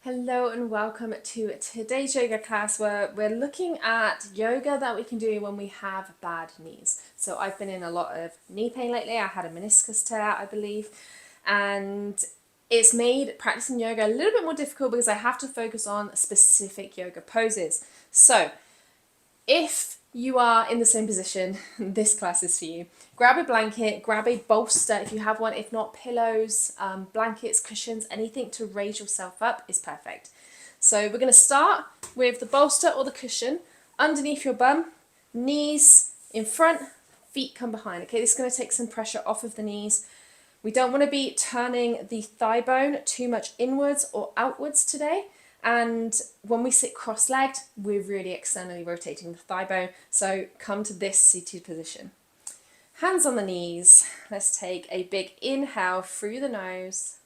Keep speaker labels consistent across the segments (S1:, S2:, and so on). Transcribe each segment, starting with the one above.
S1: Hello and welcome to today's yoga class where we're looking at yoga that we can do when we have bad knees. So I've been in a lot of knee pain lately. I had a meniscus tear, I believe, and it's made practicing yoga a little bit more difficult because I have to focus on specific yoga poses. So if you are in the same position, this class is for you. Grab a blanket, grab a bolster if you have one. If not, pillows, blankets, cushions, anything to raise yourself up is perfect. So we're going to start with the bolster or the cushion underneath your bum, knees in front, feet come behind. Okay, this is going to take some pressure off of the knees. We don't want to be turning the thigh bone too much inwards or outwards today. And when we sit cross-legged, we're really externally rotating the thigh bone. So come to this seated position. Hands on the knees. Let's take a big inhale through the nose.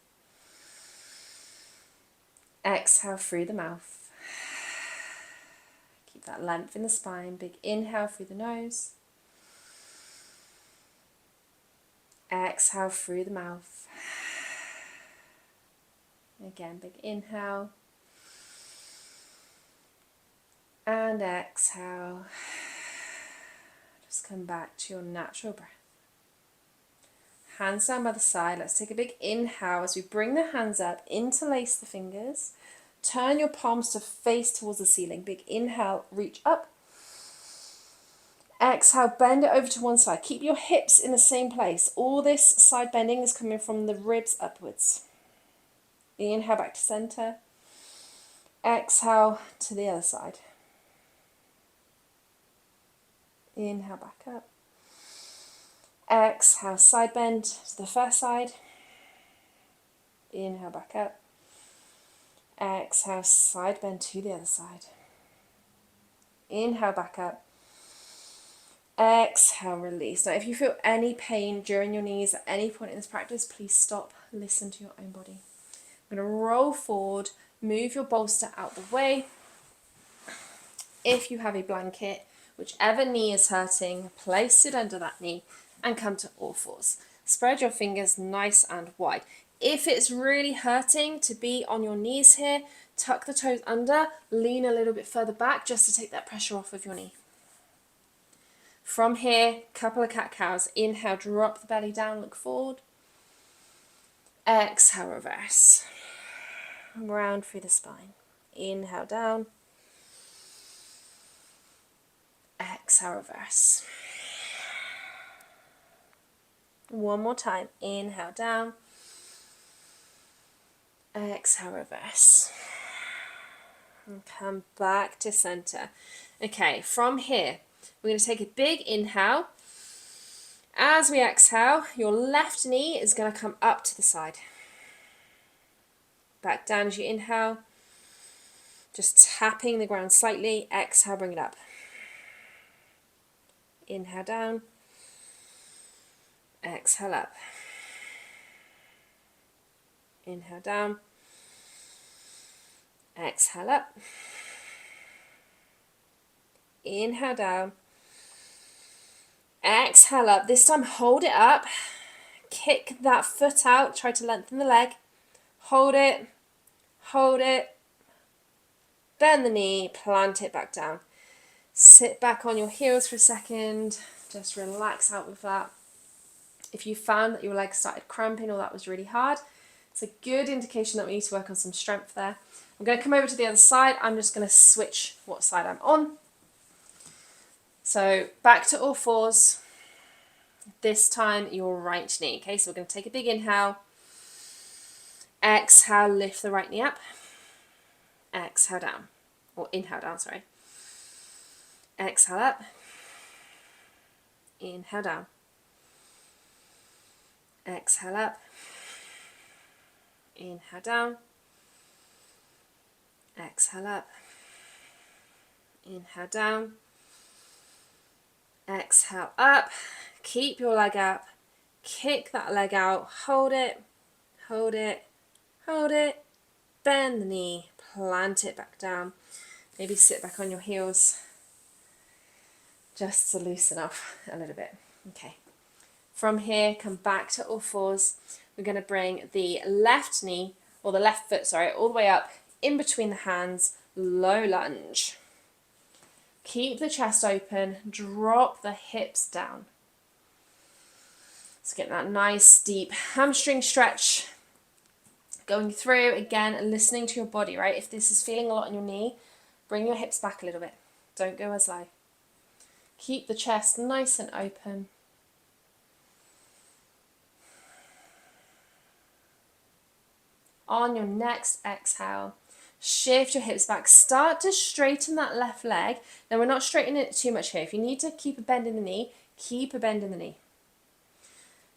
S1: Exhale through the mouth. Keep that length in the spine. Big inhale through the nose. Exhale through the mouth. Again, big inhale. And exhale. Just come back to your natural breath. Hands down by the side. Let's take a big inhale as we bring the hands up, interlace the fingers. Turn your palms to face towards the ceiling. Big inhale, reach up. Exhale, bend it over to one side. Keep your hips in the same place. All this side bending is coming from the ribs upwards. Inhale back to center. Exhale to the other side. Inhale back up. Exhale, side bend to the first side. Inhale back up. Exhale, side bend to the other side. Inhale back up. Exhale, release. Now, if you feel any pain during your knees at any point in this practice, please stop, listen to your own body. I'm going to roll forward, move your bolster out the way. If you have a blanket, whichever knee is hurting, place it under that knee and come to all fours. Spread your fingers nice and wide. If it's really hurting to be on your knees here, tuck the toes under, lean a little bit further back just to take that pressure off of your knee. From here, couple of cat-cows. Inhale, drop the belly down, look forward. Exhale, reverse. Round through the spine. Inhale, down. Exhale, reverse. One more time. Inhale, down. Exhale, reverse. And come back to center. Okay, from here, we're going to take a big inhale. As we exhale, your left knee is going to come up to the side. Back down as you inhale. Just tapping the ground slightly. Exhale, bring it up. Inhale down. Exhale up. Inhale down. Exhale up. Inhale down. Exhale up. This time hold it up. Kick that foot out. Try to lengthen the leg. Hold it. Hold it. Bend the knee. Plant it back down. Sit back on your heels for a second. Just relax out with that. If you found that your legs started cramping or that was really hard, it's a good indication that we need to work on some strength there. I'm going to come over to the other side. I'm just going to switch what side I'm on. So back to all fours. This time your right knee. Okay, so we're going to take a big inhale. Exhale, lift the right knee up. Exhale down. Or inhale down, sorry. Exhale up. Inhale down. Exhale up. Inhale down. Exhale up. Inhale down. Exhale up. Keep your leg up. Kick that leg out. Hold it. Hold it. Hold it. Bend the knee. Plant it back down. Maybe sit back on your heels just to loosen up a little bit. Okay. From here, come back to all fours. We're going to bring the left knee, or the left foot, sorry, all the way up in between the hands, low lunge. Keep the chest open, drop the hips down. Let's get that nice deep hamstring stretch going through. Again, listening to your body, right? If this is feeling a lot in your knee, bring your hips back a little bit. Don't go as low. Keep the chest nice and open. On your next exhale, shift your hips back. Start to straighten that left leg. Now, we're not straightening it too much here. If you need to keep a bend in the knee, keep a bend in the knee.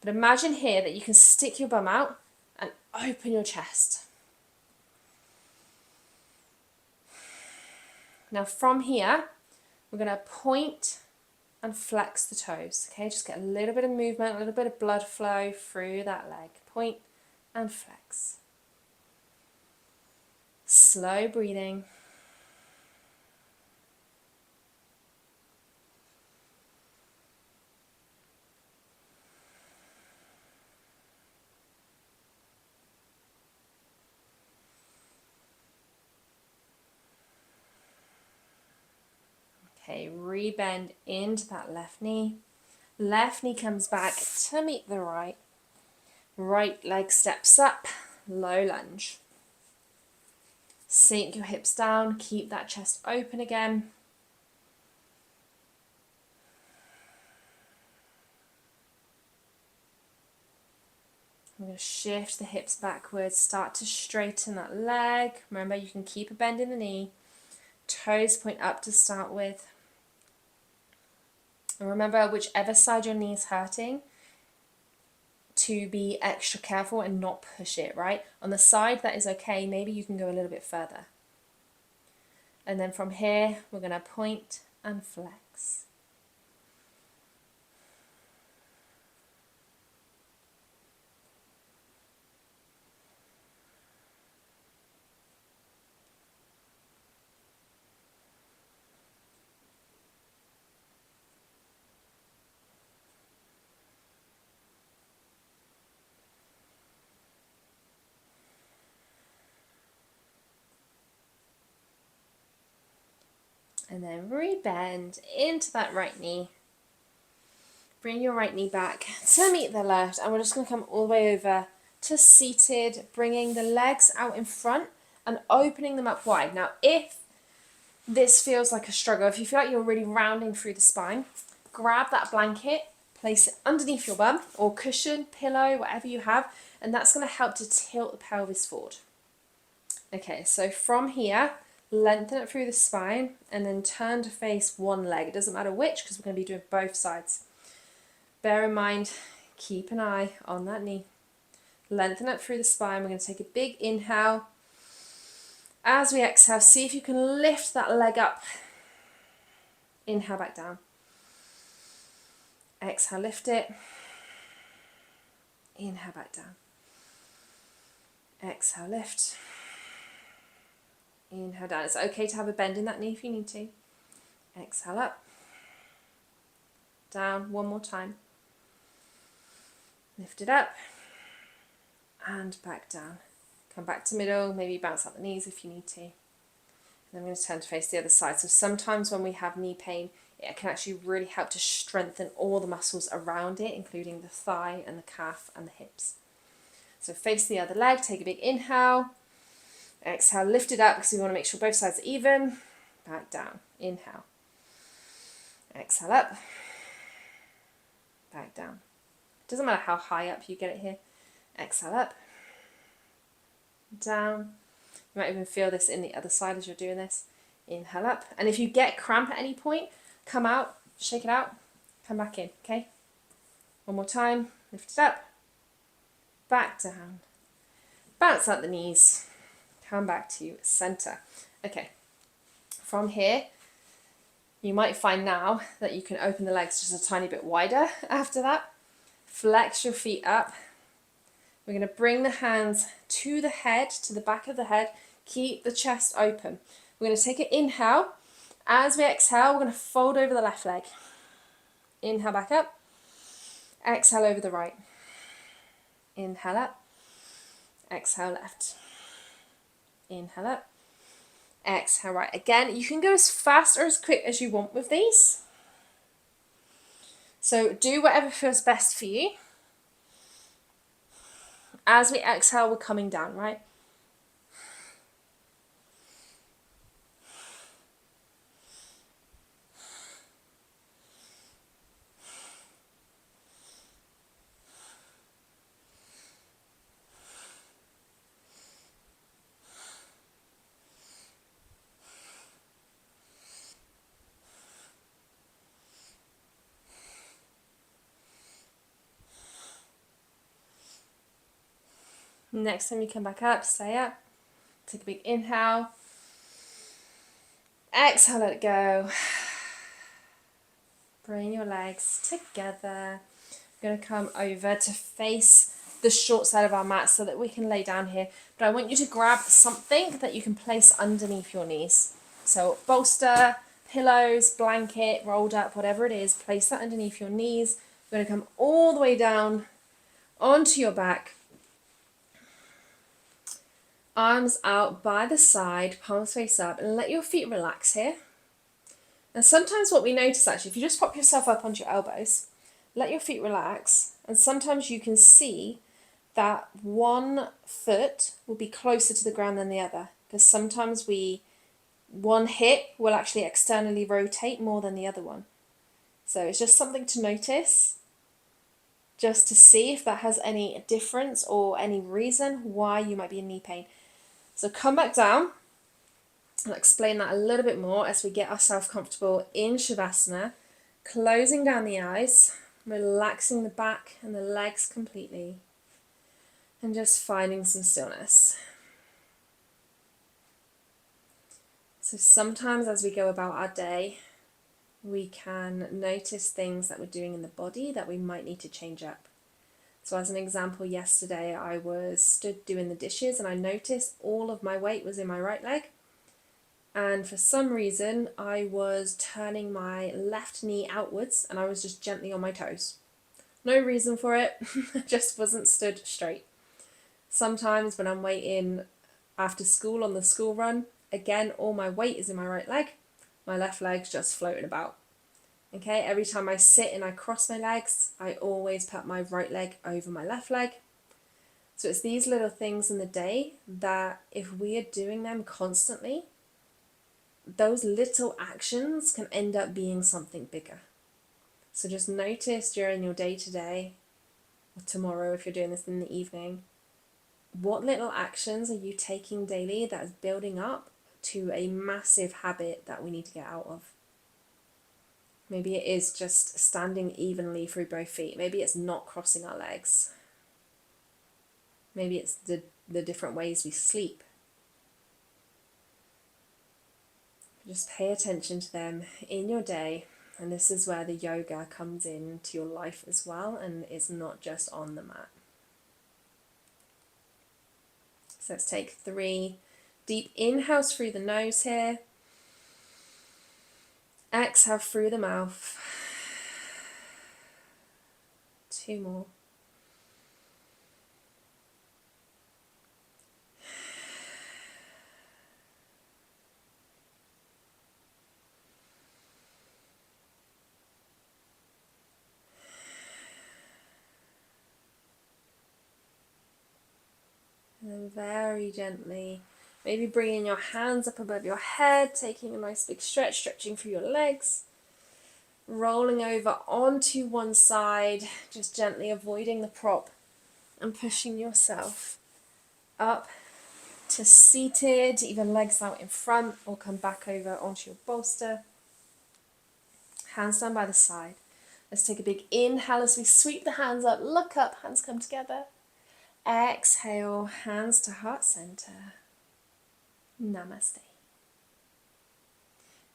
S1: But imagine here that you can stick your bum out and open your chest. Now, from here, we're going to point and flex the toes. Okay, just get a little bit of movement, a little bit of blood flow through that leg. Point and flex. Slow breathing. Okay, rebend into that left knee. Left knee comes back to meet the right. Right leg steps up, low lunge. Sink your hips down, keep that chest open again. I'm going to shift the hips backwards, start to straighten that leg. Remember, you can keep a bend in the knee. Toes point up to start with. And remember, whichever side your knee is hurting, to be extra careful and not push it, right? On the side that is okay, maybe you can go a little bit further. And then from here, we're going to point and flex. And then rebend into that right knee. Bring your right knee back to meet the left. And we're just going to come all the way over to seated, bringing the legs out in front and opening them up wide. Now, if this feels like a struggle, if you feel like you're really rounding through the spine, grab that blanket, place it underneath your bum or cushion, pillow, whatever you have, and that's going to help to tilt the pelvis forward. Okay, so from here, lengthen it through the spine and then turn to face one leg. It doesn't matter which, because we're going to be doing both sides. Bear in mind, keep an eye on that knee. Lengthen it through the spine. We're going to take a big inhale. As we exhale, see if you can lift that leg up. Inhale back down. Exhale, lift it. Inhale back down. Exhale, lift. Inhale down. It's okay to have a bend in that knee if you need to. Exhale up. Down. One more time. Lift it up. And back down. Come back to middle. Maybe bounce out the knees if you need to. And then I'm going to turn to face the other side. So sometimes when we have knee pain, it can actually really help to strengthen all the muscles around it, including the thigh and the calf and the hips. So face the other leg. Take a big inhale. Exhale, lift it up because we want to make sure both sides are even. Back down. Inhale. Exhale up. Back down. Doesn't matter how high up you get it here. Exhale up. Down. You might even feel this in the other side as you're doing this. Inhale up. And if you get cramp at any point, come out, shake it out, come back in, okay? One more time. Lift it up. Back down. Bounce out the knees. Come back to center. Okay, from here, you might find now that you can open the legs just a tiny bit wider after that. Flex your feet up. We're going to bring the hands to the head, to the back of the head. Keep the chest open. We're going to take an inhale. As we exhale, we're going to fold over the left leg. Inhale back up. Exhale over the right. Inhale up. Exhale left. Inhale up. Exhale, right. Again, you can go as fast or as quick as you want with these. So do whatever feels best for you. As we exhale, we're coming down, right? Next time you come back up, stay up. Take a big inhale. Exhale, let it go. Bring your legs together. We're going to come over to face the short side of our mat so that we can lay down here. But I want you to grab something that you can place underneath your knees. So bolster, pillows, blanket, rolled up, whatever it is, place that underneath your knees. We're going to come all the way down onto your back. Arms out by the side, palms face up, and let your feet relax here. And sometimes what we notice actually, if you just pop yourself up onto your elbows, let your feet relax, and sometimes you can see that one foot will be closer to the ground than the other, because sometimes one hip will actually externally rotate more than the other one. So it's just something to notice, just to see if that has any difference or any reason why you might be in knee pain. So come back down. I'll explain that a little bit more as we get ourselves comfortable in Shavasana, closing down the eyes, relaxing the back and the legs completely, and just finding some stillness. So sometimes as we go about our day, we can notice things that we're doing in the body that we might need to change up. So as an example, yesterday I was stood doing the dishes and I noticed all of my weight was in my right leg. And for some reason, I was turning my left knee outwards and I was just gently on my toes. No reason for it, just wasn't stood straight. Sometimes when I'm waiting after school on the school run, again, all my weight is in my right leg. My left leg's just floating about. Okay, every time I sit and I cross my legs, I always put my right leg over my left leg. So it's these little things in the day that if we are doing them constantly, those little actions can end up being something bigger. So just notice during your day-to-day, or tomorrow if you're doing this in the evening, what little actions are you taking daily that is building up to a massive habit that we need to get out of? Maybe it is just standing evenly through both feet. Maybe it's not crossing our legs. Maybe it's the different ways we sleep. Just pay attention to them in your day, and this is where the yoga comes into your life as well, and it's not just on the mat. So let's take 3 deep inhales through the nose here. Exhale through the mouth. 2 more. And then very gently, maybe bringing your hands up above your head, taking a nice big stretch, stretching through your legs. Rolling over onto one side, just gently avoiding the prop and pushing yourself up to seated, either legs out in front or come back over onto your bolster. Hands down by the side. Let's take a big inhale as we sweep the hands up, look up, hands come together. Exhale, hands to heart center. Namaste.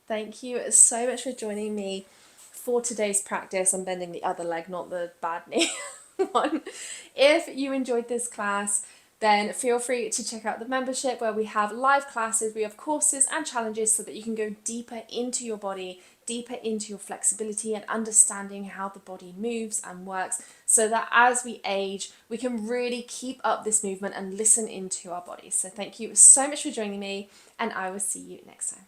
S1: Thank you so much for joining me for today's practice. I'm bending the other leg, not the bad knee one. If you enjoyed this class, then feel free to check out the membership where we have live classes, we have courses and challenges so that you can go deeper into your body, deeper into your flexibility and understanding how the body moves and works, so that as we age, we can really keep up this movement and listen into our bodies. So thank you so much for joining me, and I will see you next time.